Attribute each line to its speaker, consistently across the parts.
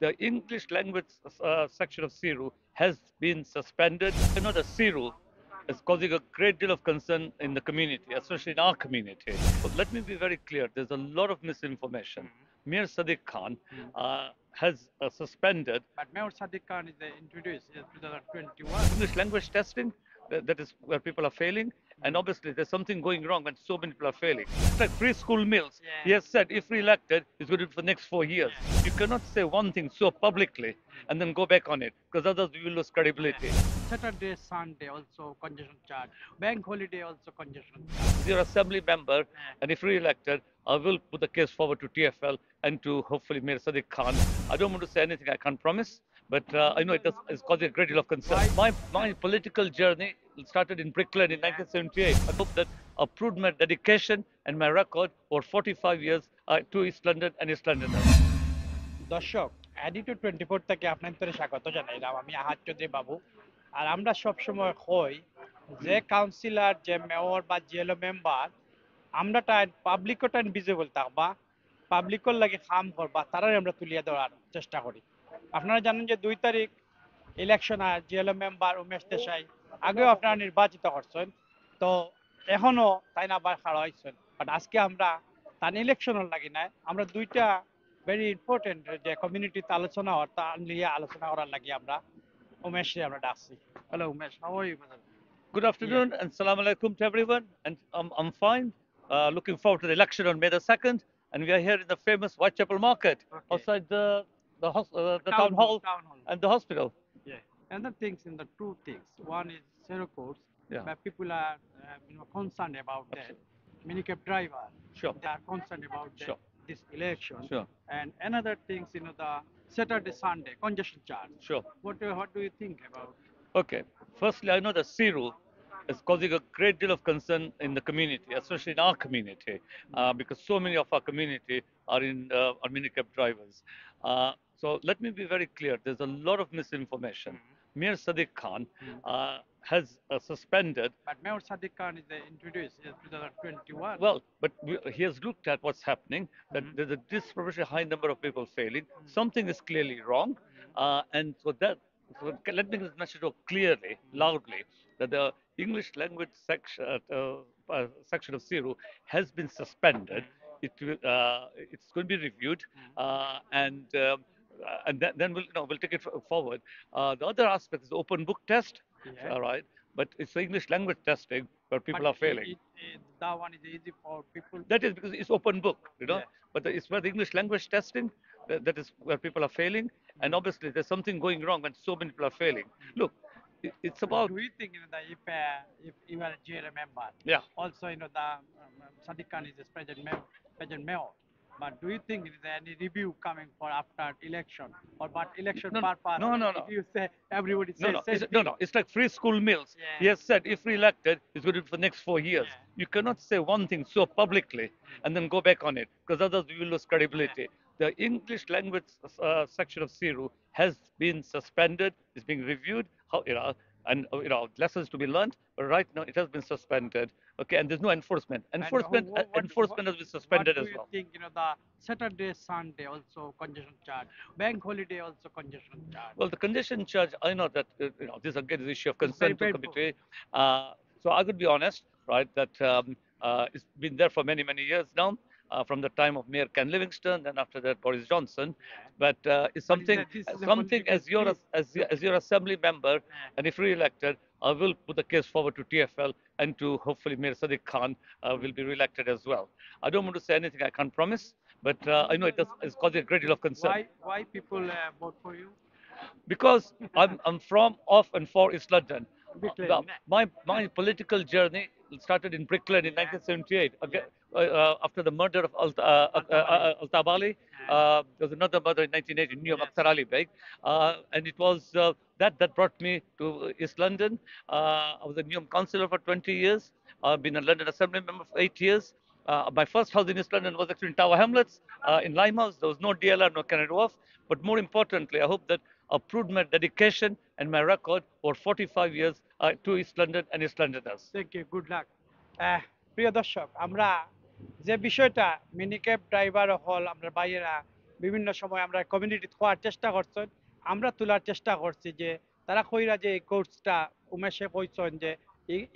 Speaker 1: the English language section of CERU has been suspended. You know, the CERU is causing a great deal of concern in the community, especially in our community. But let me be very clear, there's a lot of misinformation. Mir Sadiq Khan has suspended.
Speaker 2: But Mayor Sadiq Khan is introduced in 2021.
Speaker 1: English language testing, that is where people are failing. And obviously, there's something going wrong when so many people are failing. It's like free school meals.
Speaker 2: Yeah.
Speaker 1: He has said, if re-elected, he's going to do it for the next 4 years.
Speaker 2: Yeah.
Speaker 1: You cannot say one thing so publicly and then go back on it, because otherwise we will lose credibility.
Speaker 2: Saturday, Sunday also congestion charge. Bank holiday also congestion charge.
Speaker 1: If you're assembly member and if re-elected, I will put the case forward to TFL and to hopefully Mayor Sadiq Khan. I don't want to say anything I can't promise, but I know it's causing a great deal of concern. My political journey started in Brickland in 1978. I hope that I proved my dedication and my record for 45 years to East London and East Londoners.
Speaker 2: দর্শক অ্যাডিটিউড 24 থেকে আপনাদের স্বাগত জানাইলাম। আমি আহাদ চৌধুরী বাবু। আর আমরা সবসময় কই যে councillor যে মেয়র বা জিএলও মেম্বার আমরা টাইম পাবলিকও টাইম ভিজিবল থাকবা, পাবলিকর লাগে কাম করবা, তারাই আমরা তুলিয়ে ধরার চেষ্টা করি। আপনারা জানেন যে 2 তারিখ ইলেকশন আর জিএলও মেম্বার উমেশ দেশাই আগেও আপনারা নির্বাচিত করছেন, তো এখনো তাই না আবার খাড়া হয়েছেন। বাট আজকে আমরা তার ইলেকশনের লাগি নাই, আমরা দুইটা ভেরি ইম্পর্টেন্ট যে কমিউনিটিতে আলোচনা হওয়ার তা নিয়ে আলোচনা করার লাগি আমরা উমেশকে আমরা ডাকছি। Hello Umesh, how are you?
Speaker 1: Good afternoon and salam alaikum to everyone. And I'm fine. Looking forward to the election on May the 2nd. And we are here in the famous Whitechapel Market outside the town hall and the hospital.
Speaker 2: Yeah. Another things in the two things. One is zero course,
Speaker 1: Yeah.
Speaker 2: where people are concerned about that. Minicab driver,
Speaker 1: Sure.
Speaker 2: they are concerned about that,
Speaker 1: Sure.
Speaker 2: this election.
Speaker 1: Sure.
Speaker 2: And another things, the Saturday, Sunday congestion charge.
Speaker 1: Sure.
Speaker 2: What do you think about?
Speaker 1: Okay. Firstly, I know the CERU is causing a great deal of concern in the community, especially in our community, because so many of our community are minicab drivers. So let me be very clear. There's a lot of misinformation. Mir Sadiq Khan has suspended.
Speaker 2: But Mayor Sadiq Khan is introduced in 2021.
Speaker 1: Well, but he has looked at what's happening, that there's a disproportionately high number of people failing. Something is clearly wrong. And so let me message out clearly, loudly, that the English language section of CERU has been suspended. It's going to be reviewed, and then we'll take it forward. The other aspect is open book test,
Speaker 2: Yeah.
Speaker 1: all right, but it's the English language testing where people
Speaker 2: But
Speaker 1: are failing.
Speaker 2: that one is easy for people.
Speaker 1: That is because it's open book,
Speaker 2: Yeah.
Speaker 1: but it's where the English language testing, that is where people are failing. And obviously, there's something going wrong when so many people are failing. Look, it's about.
Speaker 2: Do you think that if you are a GLA member,
Speaker 1: Yeah.
Speaker 2: also the Sadiq Khan is present mayor, but do you think is there any review coming for after election or but election
Speaker 1: No,
Speaker 2: purpose?
Speaker 1: no, no, no.
Speaker 2: If you say everybody says
Speaker 1: No. It's like free school meals.
Speaker 2: Yeah.
Speaker 1: He has said, if re-elected, he's going to do it for the next 4 years.
Speaker 2: Yeah.
Speaker 1: You cannot say one thing so publicly and then go back on it, because otherwise we will lose credibility. The English language section of CERU has been suspended. It's being reviewed. And lessons to be learned. But right now it has been suspended. Okay, and there's no enforcement. Enforcement has been suspended as well.
Speaker 2: What do you think? The Saturday, Sunday also congestion charge. Bank holiday also congestion charge.
Speaker 1: Well, the congestion charge, I know that this again is an issue of concern to the
Speaker 2: very
Speaker 1: committee. So I could be honest, right, that it's been there for many, many years now, from the time of Mayor Ken Livingstone, and after that Boris Johnson. But it's something,
Speaker 2: this is a
Speaker 1: something
Speaker 2: political
Speaker 1: as your assembly member, and if re-elected, I will put the case forward to TFL and to hopefully Mayor Sadiq Khan will be re-elected as well. I don't want to say anything I can't promise, but I know it's causing a great deal of concern.
Speaker 2: Why people vote for you?
Speaker 1: Because I'm from, of, and for East London.
Speaker 2: Brickland.
Speaker 1: My political journey started in Brickland in 1978. After the murder of Altab Ali, there was another murder in 1980, Niyam Akhtar Ali Beg, and it was that brought me to East London. I was a Niyam councillor for 20 years. I've been a London Assembly member for 8 years. My first house in East London was actually in Tower Hamlets, in Limehouse. There was no DLR, no Canada Wharf. But more importantly, I hope that I proved my dedication and my record for 45 years to East London and East Londoners.
Speaker 2: Thank you, good luck. প্রিয় দর্শক, আমরা যে বিষয়টা মিনিক্যাব driver হল আমরা ভাইয়েরা বিভিন্ন সময় আমরা কমিউনিটি খোয়ার চেষ্টা করছেন, আমরা তোলার চেষ্টা করছি যে তারা কইরা যে এই কোর্সটা উমেশে কইছেন যে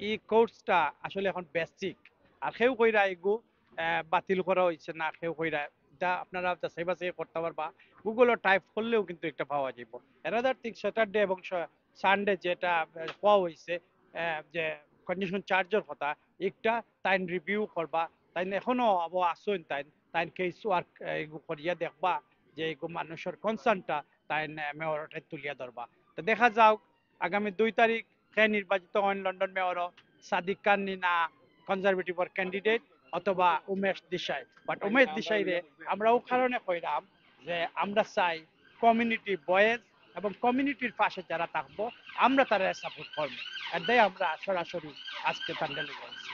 Speaker 2: এই কোর্সটা আসলে এখন বেসিক, আর কেউ কইরা এগু বাতিল করা হয়েছে না, কেউ কইরা এটা আপনারা যাচাই বাছাই করতে পারবা, গুগলও টাইপ করলেও কিন্তু একটা পাওয়া যাব। এনাদার থিং স্যাটারডে এবং সানডে যেটা পাওয়া হয়েছে যে কন্ডিশন চার্জের কথা, একটা তাইন রিভিউ করবা, তাই এখনো আবো আসুন তাই তাই কেস ওয়ার্ক এগু করিয়া দেখবা যে এগু মানুষের কনসার্নটা তাই মেয়রটে তুলিয়া ধরবা। তো দেখা যাওক আগামী 2 তারিখ কে নির্বাচিত হন লন্ডন মেয়র, সাদিক কান্নি না কনজারভেটিভর ক্যান্ডিডেট অথবা উমেশ দেশাই। বাট উমেশ দেশাই রে আমরা ও কারণে কইরাম যে আমরা চাই কমিউনিটি ভয়েস এবং কমিউনিটির পাশে যারা থাকবো আমরা তারা সাপোর্ট করবো, এটাই আমরা সরাসরি আজকে প্যান্ডেলে বলছি।